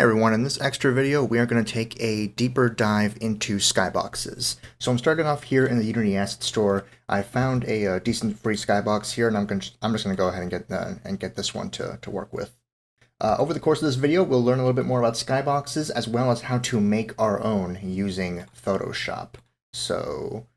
everyone, in this extra video we are going to take a deeper dive into Skyboxes. So I'm starting off here in the Unity Asset Store. I found a decent free Skybox here, and I'm just going to go ahead and get this one to work with. Over the course of this video, we'll learn a little bit more about Skyboxes, as well as how to make our own using Photoshop. So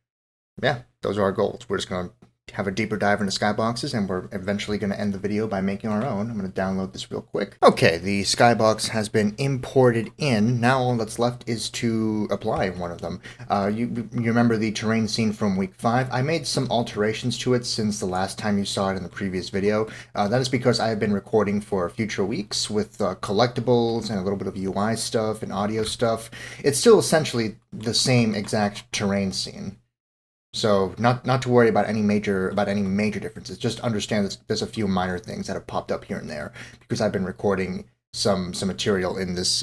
yeah, those are our goals. We're just going to have a deeper dive into Skyboxes, and we're eventually going to end the video by making our own. I'm going to download this real quick. Okay, the Skybox has been imported in. Now all that's left is to apply one of them. You remember the terrain scene from week 5? I made some alterations to it since the last time you saw it in the previous video. That is because I have been recording for future weeks with collectibles and a little bit of UI stuff and audio stuff. It's still essentially the same exact terrain scene. So not to worry about any major differences. Just understand that there's a few minor things that have popped up here and there because I've been recording some material in this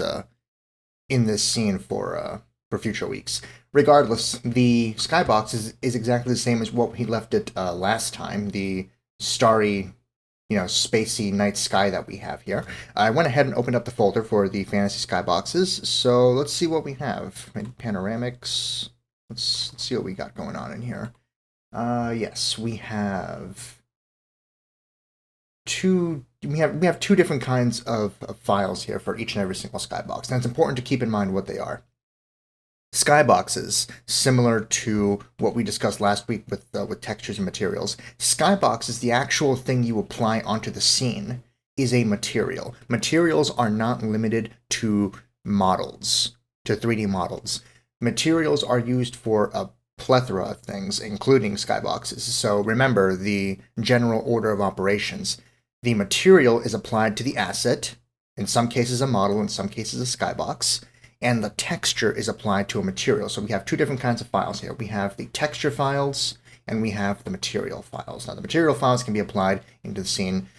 scene for future weeks. Regardless, the Skybox is exactly the same as what we left it last time. The starry, spacey night sky that we have here. I went ahead and opened up the folder for the fantasy Skyboxes. So let's see what we have. Maybe panoramics. Let's see what we got going on in here. Yes, we have two different kinds of files here for each and every single Skybox. And it's important to keep in mind what they are. Skyboxes, similar to what we discussed last week with textures and materials. Skybox is the actual thing you apply onto the scene, is a material. Materials are not limited to models, to 3D models. Materials are used for a plethora of things, including Skyboxes. So remember the general order of operations. The material is applied to the asset, in some cases a model, in some cases a Skybox, and the texture is applied to a material. So we have two different kinds of files here. We have the texture files, and we have the material files. Now the material files can be applied into the scene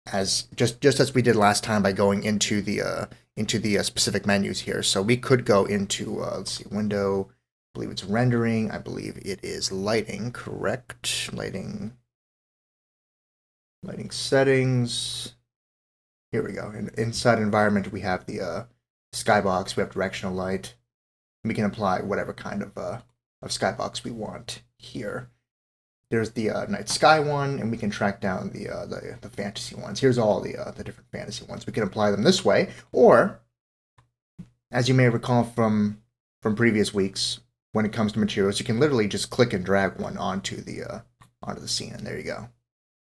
as just as we did last time by going into the specific menus here. So we could go into, let's see, window, I believe it's rendering, I believe it is lighting, correct? Lighting settings. Here we go. Inside environment, we have the Skybox, we have directional light. We can apply whatever kind of Skybox we want here. There's the night sky one, and we can track down the fantasy ones. Here's all the different fantasy ones. We can apply them this way, or, as you may recall from previous weeks, when it comes to materials, you can literally just click and drag one onto the scene, and there you go,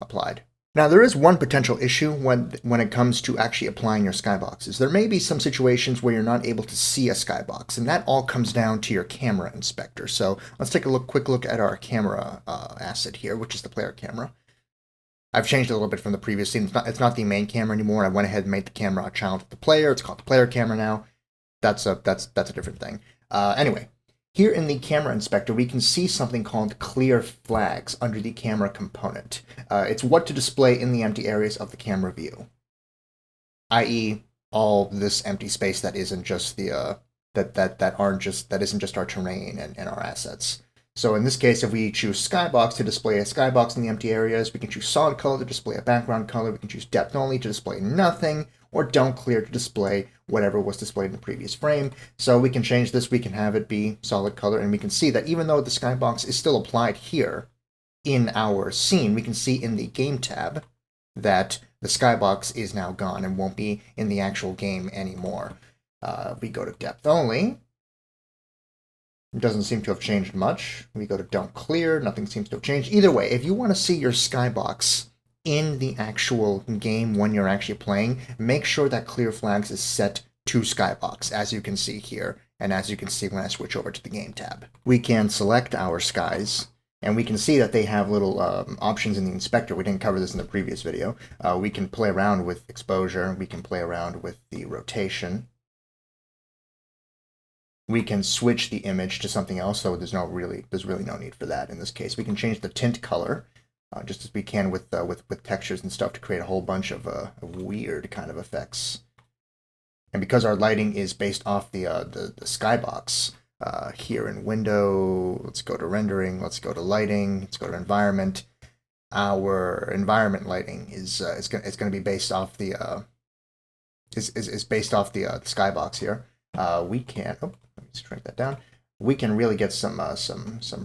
applied. Now, there is one potential issue when it comes to actually applying your Skyboxes. There may be some situations where you're not able to see a Skybox, and that all comes down to your camera inspector. So let's take a quick look at our camera asset here, which is the player camera. I've changed it a little bit from the previous scene. It's not the main camera anymore. I went ahead and made the camera a child of the player. It's called the player camera now. That's a different thing. Anyway. Here in the camera inspector, we can see something called clear flags under the camera component. It's what to display in the empty areas of the camera view, i.e., all this empty space that isn't just the that isn't just our terrain and our assets. So in this case, if we choose Skybox to display a Skybox in the empty areas, we can choose solid color to display a background color. We can choose depth only to display nothing, or don't clear to display whatever was displayed in the previous frame. So we can change this, we can have it be solid color, and we can see that even though the Skybox is still applied here in our scene, we can see in the game tab that the Skybox is now gone and won't be in the actual game anymore. If we go to depth only, it doesn't seem to have changed much. We go to don't clear, nothing seems to have changed. Either way, if you want to see your Skybox in the actual game when you're actually playing, make sure that clear flags is set to Skybox, as you can see here, and as you can see when I switch over to the game tab. We can select our skies, and we can see that they have little options in the inspector. We didn't cover this in the previous video. We can play around with exposure, we can play around with the rotation. We can switch the image to something else, so there's really no need for that in this case. We can change the tint color, just as we can with textures and stuff, to create a whole bunch of weird kind of effects. And because our lighting is based off the Skybox, here in window, let's go to rendering, let's go to lighting, let's go to environment. Our environment lighting is it's going to be based off the is based off the skybox here. We can, oh, let me shrink that down. We can really get some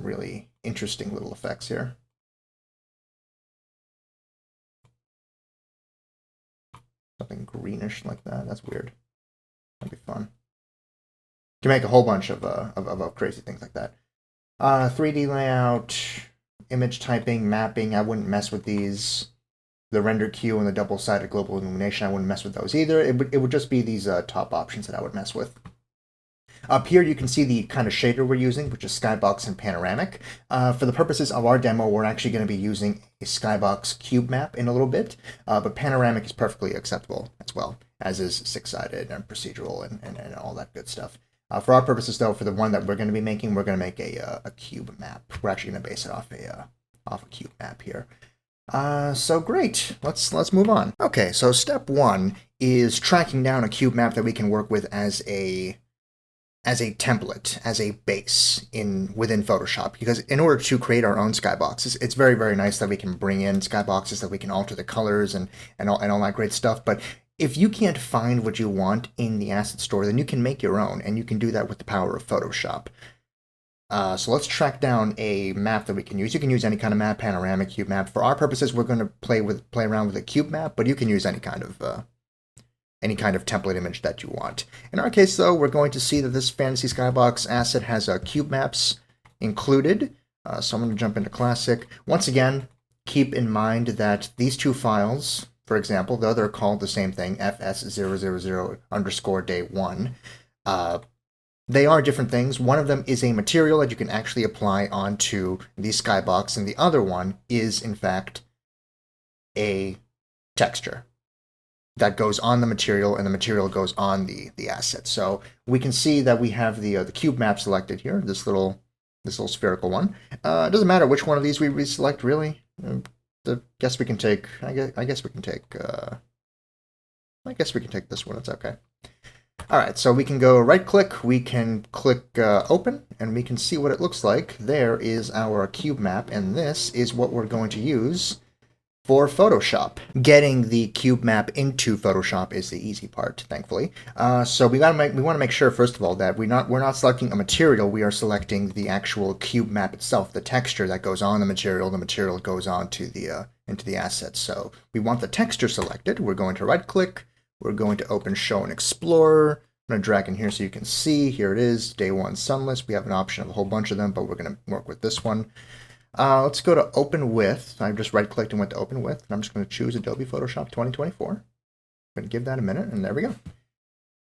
really interesting little effects here. Something greenish like that. That's weird. That'd be fun. You can make a whole bunch of crazy things like that. 3D layout, image typing, mapping. I wouldn't mess with these. The render queue and the double-sided global illumination, I wouldn't mess with those either. It would just be these top options that I would mess with. Up here, you can see the kind of shader we're using, which is Skybox and Panoramic. For the purposes of our demo, we're actually going to be using a Skybox cube map in a little bit, but Panoramic is perfectly acceptable as well, as is six-sided and procedural and all that good stuff. For our purposes, though, for the one that we're going to be making, we're going to make a cube map. We're actually going to base it off a cube map here. So great. Let's move on. Okay, so step one is tracking down a cube map that we can work with as a template, as a base within Photoshop. Because in order to create our own skyboxes, it's very, very nice that we can bring in skyboxes, that we can alter the colors and all that great stuff. But if you can't find what you want in the asset store, then you can make your own, and you can do that with the power of Photoshop. So let's track down a map that we can use. You can use any kind of map, panoramic, cube map. For our purposes, we're going to play around with a cube map, but you can use any kind of template image that you want. In our case, though, we're going to see that this Fantasy Skybox asset has cube maps included. So I'm going to jump into Classic. Once again, keep in mind that these two files, for example, though they're called the same thing, fs000_day1, they are different things. One of them is a material that you can actually apply onto the skybox, and the other one is, in fact, a texture that goes on the material, and the material goes on the asset. So we can see that we have the cube map selected here, this little spherical one. It doesn't matter which one of these we select, really. I guess we can take this one. It's okay. All right, so we can go right-click, we can click Open, and we can see what it looks like. There is our cube map, and this is what we're going to use for Photoshop. Getting the cube map into Photoshop is the easy part, thankfully. So we want to make sure, first of all, that we're not selecting a material. We are selecting the actual cube map itself, the texture that goes on the material. The material goes on to into the asset. So we want the texture selected. We're going to right-click. We're going to open Show and Explorer. I'm going to drag in here so you can see. Here it is, Day 1 Sunless. We have an option of a whole bunch of them, but we're going to work with this one. Let's go to Open With. I just right-clicked and went to Open With, and I'm just going to choose Adobe Photoshop 2024. I'm going to give that a minute, and there we go.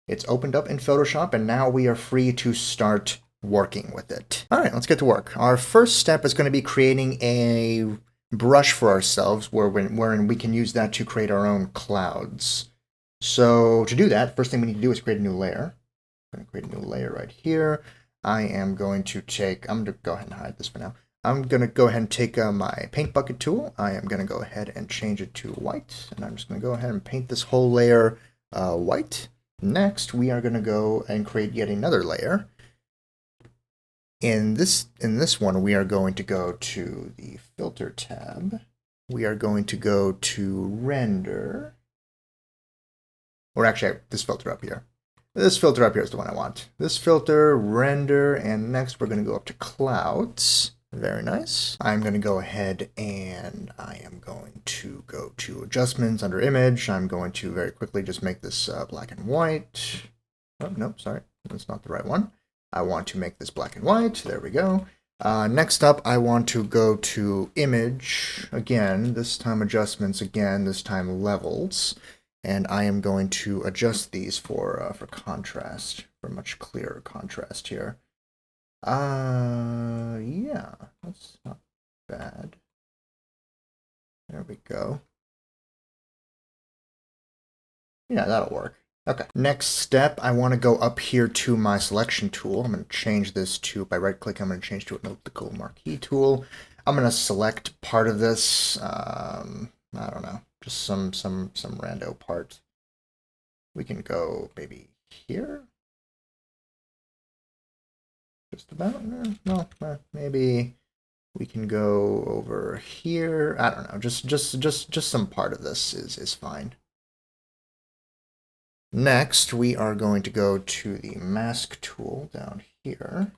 It's opened up in Photoshop, and now we are free to start working with it. All right, let's get to work. Our first step is going to be creating a brush for ourselves wherein we can use that to create our own clouds. So to do that, first thing we need to do is create a new layer. I'm going to create a new layer right here. I'm going to go ahead and hide this for now. I'm going to go ahead and take my paint bucket tool. I am going to go ahead and change it to white. And I'm just going to go ahead and paint this whole layer white. Next, we are going to go and create yet another layer. In this one, we are going to go to the Filter tab. We are going to go to Render. Or actually, this filter up here. This filter up here is the one I want. This filter, Render, and next we're going to go up to Clouds. Very nice. I'm going to go ahead and I am going to go to Adjustments under Image. I'm going to very quickly just make this black and white. Oh, nope, sorry. That's not the right one. I want to make this black and white. There we go. Next up, I want to go to Image. Again, this time Adjustments again, this time Levels. And I am going to adjust these for contrast, for much clearer contrast here. Yeah, that's not bad. There we go. Yeah, that'll work. Okay. Next step, I want to go up here to my selection tool. I'm going to change this to, by right-click, I'm going to change to an elliptical marquee tool. I'm going to select part of this. I don't know. Just some rando part. We can go maybe here. Just about. No, maybe we can go over here. I don't know. Just some part of this is fine. Next, we are going to go to the mask tool down here.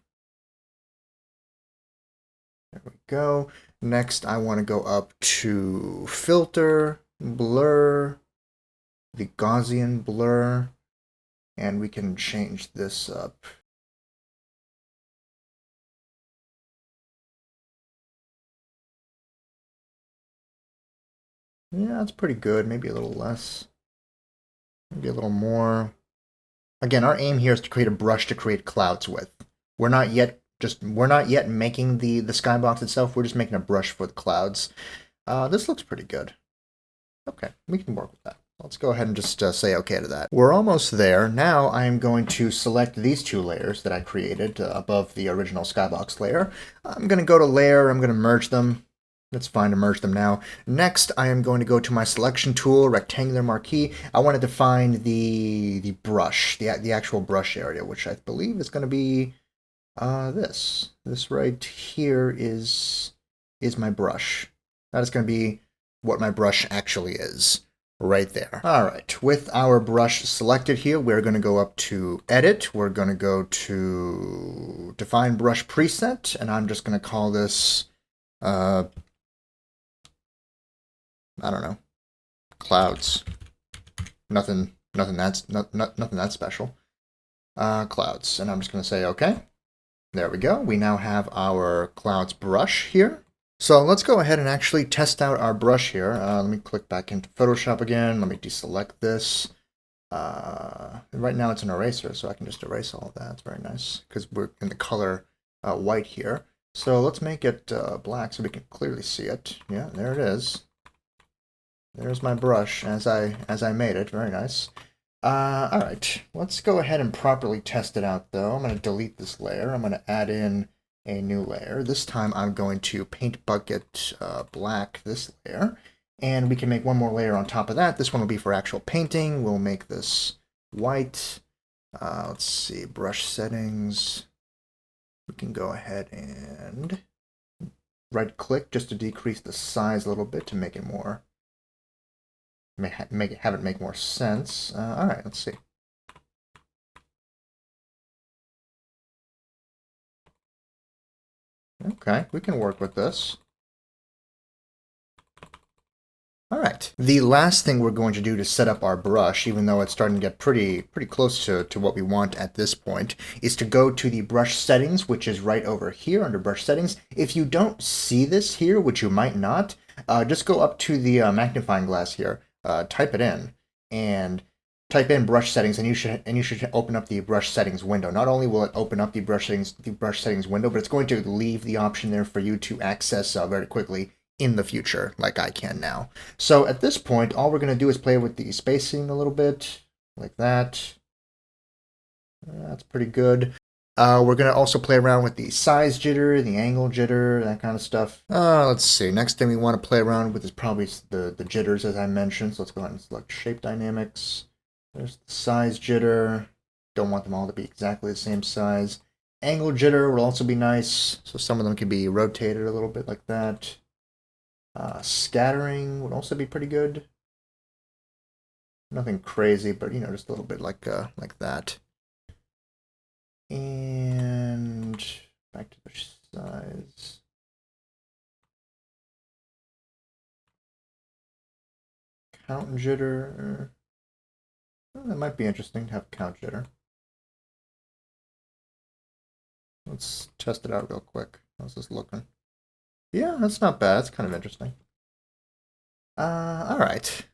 There we go. Next, I want to go up to filter, blur, the Gaussian blur, and we can change this up. Yeah, that's pretty good. Maybe a little less. Maybe a little more. Again, our aim here is to create a brush to create clouds with. We're not yet making the skybox itself. We're just making a brush for the clouds. This looks pretty good. Okay, we can work with that. Let's go ahead and just say okay to that. We're almost there. Now I'm going to select these two layers that I created above the original skybox layer. I'm going to go to layer. I'm going to merge them. That's fine to merge them now. Next, I am going to go to my selection tool, rectangular marquee. I want to define the brush, the actual brush area, which I believe is going to be this. This right here is my brush. That is going to be what my brush actually is, right there. All right, with our brush selected here, we're going to go up to Edit. We're going to go to Define Brush Preset, and I'm just going to call this I don't know, clouds. Nothing that special. Clouds, and I'm just going to say okay. There we go. We now have our clouds brush here. So let's go ahead and actually test out our brush here. Let me click back into Photoshop again. Let me deselect this. Right now it's an eraser, so I can just erase all of that. It's very nice because we're in the color white here. So let's make it black so we can clearly see it. Yeah, there it is. There's my brush as I made it. Very nice. All right, let's go ahead and properly test it out, though. I'm going to delete this layer. I'm going to add in a new layer. This time I'm going to paint bucket black this layer, and we can make one more layer on top of that. This one will be for actual painting. We'll make this white. Let's see, brush settings. We can go ahead and right-click just to decrease the size a little bit to make it more. Have it make more sense. All right, let's see. Okay, we can work with this. All right. The last thing we're going to do to set up our brush, even though it's starting to get pretty close to what we want at this point, is to go to the brush settings, which is right over here under brush settings. If you don't see this here, which you might not, just go up to the magnifying glass here. Type it in and type in brush settings, and you should open up the brush settings window. Not only will it open up the brush settings window, but it's going to leave the option there for you to access very quickly in the future, like I can now. So at this point, all we're going to do is play with the spacing a little bit, like that. That's pretty good. We're going to also play around with the size jitter, the angle jitter, that kind of stuff. Let's see. Next thing we want to play around with is probably the jitters, as I mentioned. So let's go ahead and select Shape Dynamics. There's the size jitter. Don't want them all to be exactly the same size. Angle jitter would also be nice. So some of them can be rotated a little bit like that. Scattering would also be pretty good. Nothing crazy, but just a little bit like that. And back to the size. Count jitter. Well, that might be interesting to have count jitter. Let's test it out real quick. How's this looking? Yeah, that's not bad. That's kind of interesting. All right.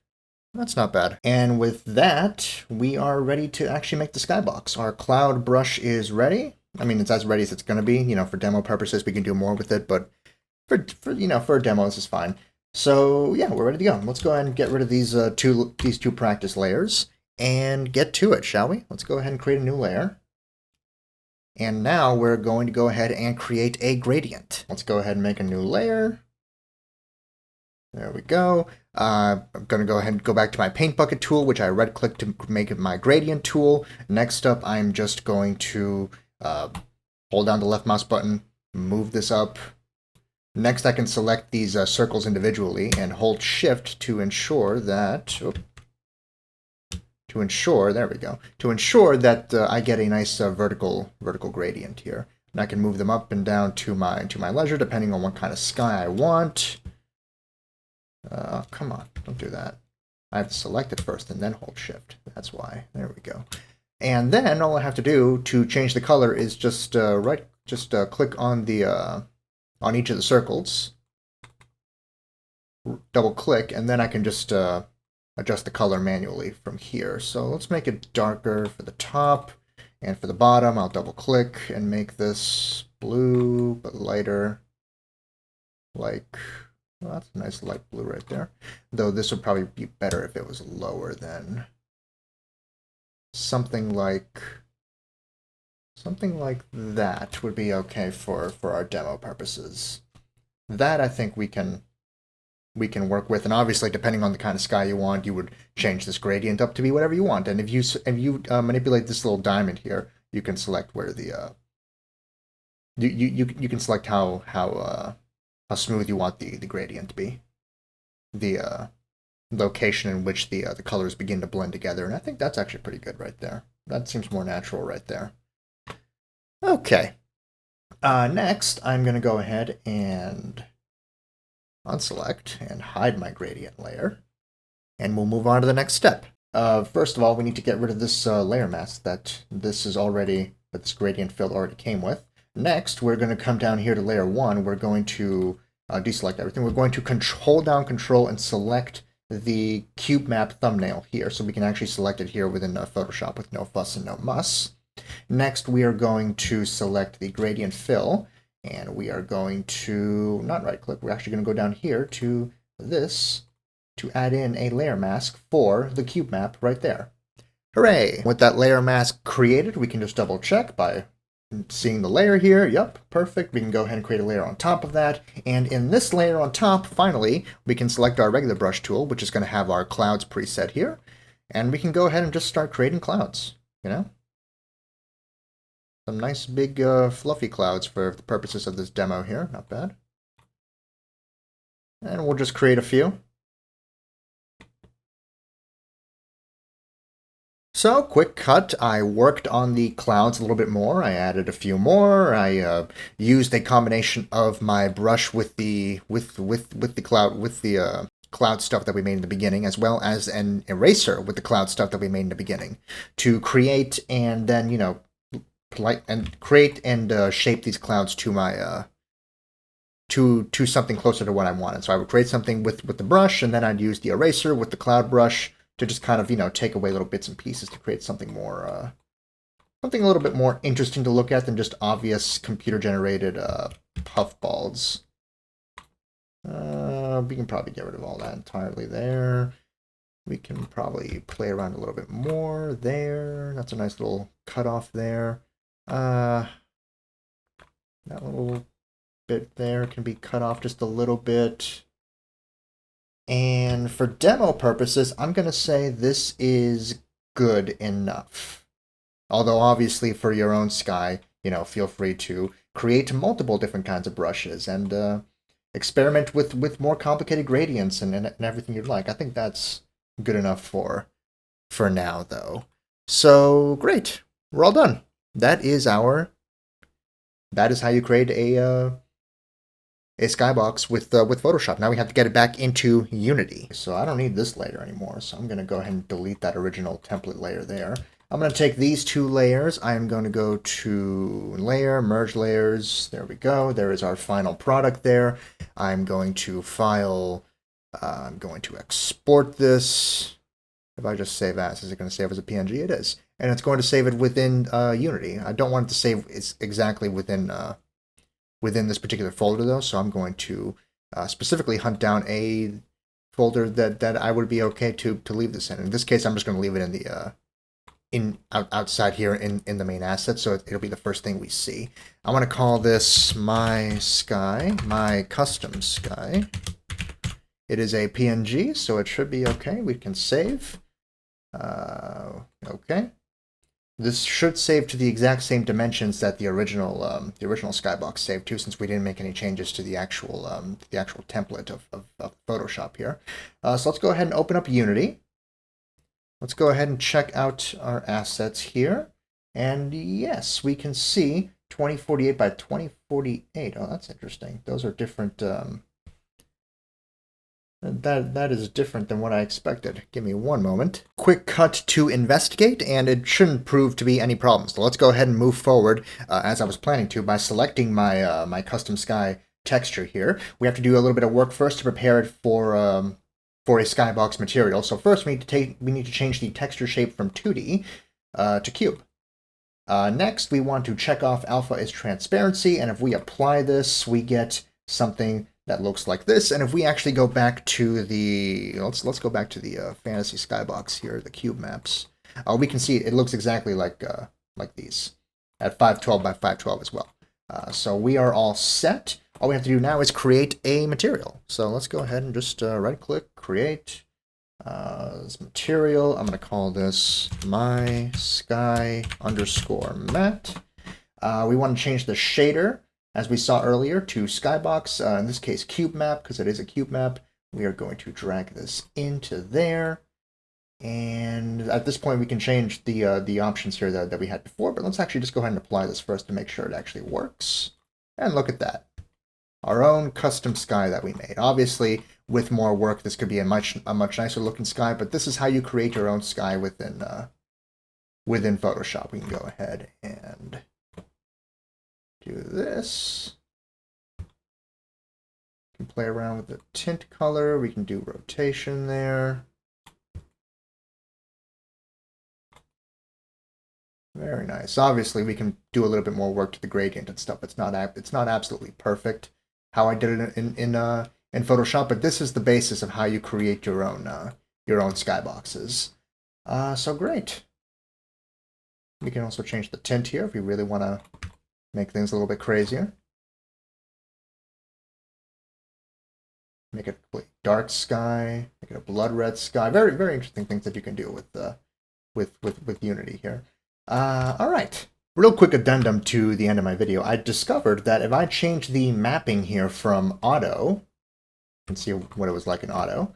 That's not bad. And with that, we are ready to actually make the skybox. Our cloud brush is ready. I mean, it's as ready as it's going to be. For demo purposes, we can do more with it, but for a demo, this is fine. So yeah, we're ready to go. Let's go ahead and get rid of these two practice layers and get to it, shall we? Let's go ahead and create a new layer. And now we're going to go ahead and create a gradient. Let's go ahead and make a new layer. There we go. I'm going to go ahead and go back to my paint bucket tool, which I right-clicked to make it my gradient tool. Next up, I'm just going to hold down the left mouse button, move this up. Next, I can select these circles individually and hold Shift to ensure that to ensure, there we go, to ensure that I get a nice vertical gradient here. And I can move them up and down to my leisure, depending on what kind of sky I want. Come on, don't do that. I have to select it first and then hold shift. That's why. There we go. And then all I have to do to change the color is just click on the on each of the circles, double click, and then I can just adjust the color manually from here. So let's make it darker for the top, and for the bottom I'll double click and make this blue but lighter, like, well, that's a nice light blue right there. Though this would probably be better if it was lower than something like that would be okay for our demo purposes. That I think we can work with, and obviously depending on the kind of sky you want, you would change this gradient up to be whatever you want. And if you manipulate this little diamond here, you can select where the you can select how smooth you want the gradient to be, the location in which the colors begin to blend together, and I think that's actually pretty good right there. That seems more natural right there. Okay. Next, I'm going to go ahead and unselect and hide my gradient layer, and we'll move on to the next step. First of all, we need to get rid of this layer mask that this gradient field already came with. Next, we're going to come down here to layer 1. We're going to deselect everything. We're going to hold down Control and select the cube map thumbnail here, so we can actually select it here within Photoshop with no fuss and no muss. Next, we are going to select the gradient fill, and we are going to not right click, we're actually going to go down here to this to add in a layer mask for the cube map right there. Hooray! With that layer mask created, we can just double check by seeing the layer here. Yep, perfect. We can go ahead and create a layer on top of that. And in this layer on top, finally, we can select our regular brush tool, which is going to have our clouds preset here. And we can go ahead and just start creating clouds, you know? Some nice big fluffy clouds for the purposes of this demo here. Not bad. And we'll just create a few. So, quick cut, I worked on the clouds a little bit more. I added a few more. I used a combination of my brush with the cloud stuff that we made in the beginning, as well as an eraser with the cloud stuff that we made in the beginning, to create and then, you know, create and shape these clouds to my to something closer to what I wanted. So I would create something with the brush, and then I'd use the eraser with the cloud brush to just kind of, you know, take away little bits and pieces to create something more, something a little bit more interesting to look at than just obvious computer-generated puffballs. We can probably get rid of all that entirely there. We can probably play around a little bit more there. That's a nice little cutoff there. That little bit there can be cut off just a little bit. And for demo purposes, I'm going to say this is good enough. Although obviously for your own sky, you know, feel free to create multiple different kinds of brushes and experiment with more complicated gradients and everything you'd like. I think that's good enough for now, though. So great, we're all done. That is how you create a skybox with Photoshop. Now we have to get it back into Unity. So I don't need this layer anymore, so I'm going to go ahead and delete that original template layer there. I'm going to take these two layers. I am going to go to Layer, Merge Layers. There we go. There is our final product there. I'm going to File. I'm going to export this. If I just save as, is it going to save as a PNG? It is. And it's going to save it within Unity. I don't want it to save exactly within this particular folder, though, so I'm going to specifically hunt down a folder that I would be okay to leave this in. In this case, I'm just going to leave it in the outside here in the main asset, so it'll be the first thing we see. I want to call this my sky, my custom sky. It is a PNG, so it should be okay. We can save. Okay. This should save to the exact same dimensions that the original Skybox saved to, since we didn't make any changes to the actual template of Photoshop here. So let's go ahead and open up Unity. let's go ahead and check out our assets here. And yes, we can see 2048 by 2048. Oh, that's interesting. Those are different. That is different than what I expected. Give me one moment. Quick cut to investigate, and it shouldn't prove to be any problems. So let's go ahead and move forward as I was planning to by selecting my my custom sky texture here. We have to do a little bit of work first to prepare it for a skybox material. So first we need to change the texture shape from 2D to cube. Next, we want to check off alpha is transparency, and if we apply this, we get something that looks like this. And if we actually go back to the let's go back to the fantasy skybox here, the cube maps, we can see it looks exactly like these at 512 by 512 as well. So we are all set. All we have to do now is create a material. So let's go ahead and just right-click, create. This material, I'm going to call this my sky underscore matte. We want to change the shader, as we saw earlier, to skybox, in this case cube map, because it is a cube map. We are going to drag this into there. And at this point, we can change the options here that we had before, but let's actually just go ahead and apply this first to make sure it actually works. And look at that. Our own custom sky that we made. Obviously, with more work, this could be a much nicer looking sky, but this is how you create your own sky within Photoshop. We can go ahead and do this. We can play around with the tint color. We can do rotation there. Very nice. Obviously, we can do a little bit more work to the gradient and stuff. It's not absolutely perfect how I did it in Photoshop, but this is the basis of how you create your own skyboxes. So great. We can also change the tint here if we really want to make things a little bit crazier. Make it a complete dark sky. Make it a blood red sky. Very, very interesting things that you can do with Unity here. All right. Real quick addendum to the end of my video. I discovered that if I change the mapping here from auto, you can see what it was like in auto,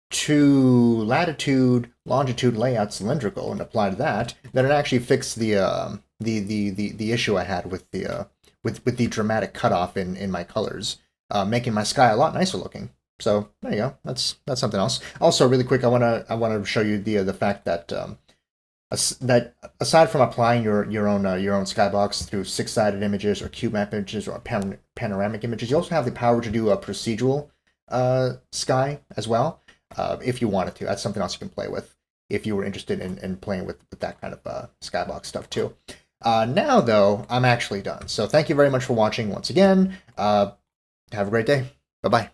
to latitude, longitude, layout, cylindrical, and applied that, then it actually fixed the issue I had with the dramatic cutoff in my colors, making my sky a lot nicer looking. So there you go. That's something else. Also, really quick, I wanna show you the fact that that aside from applying your own skybox through 6-sided images or cube map images or panoramic images, you also have the power to do a procedural sky as well, if you wanted to. That's something else you can play with if you were interested in playing with that kind of skybox stuff too. Now though, I'm actually done. So thank you very much for watching once again. Have a great day. Bye bye.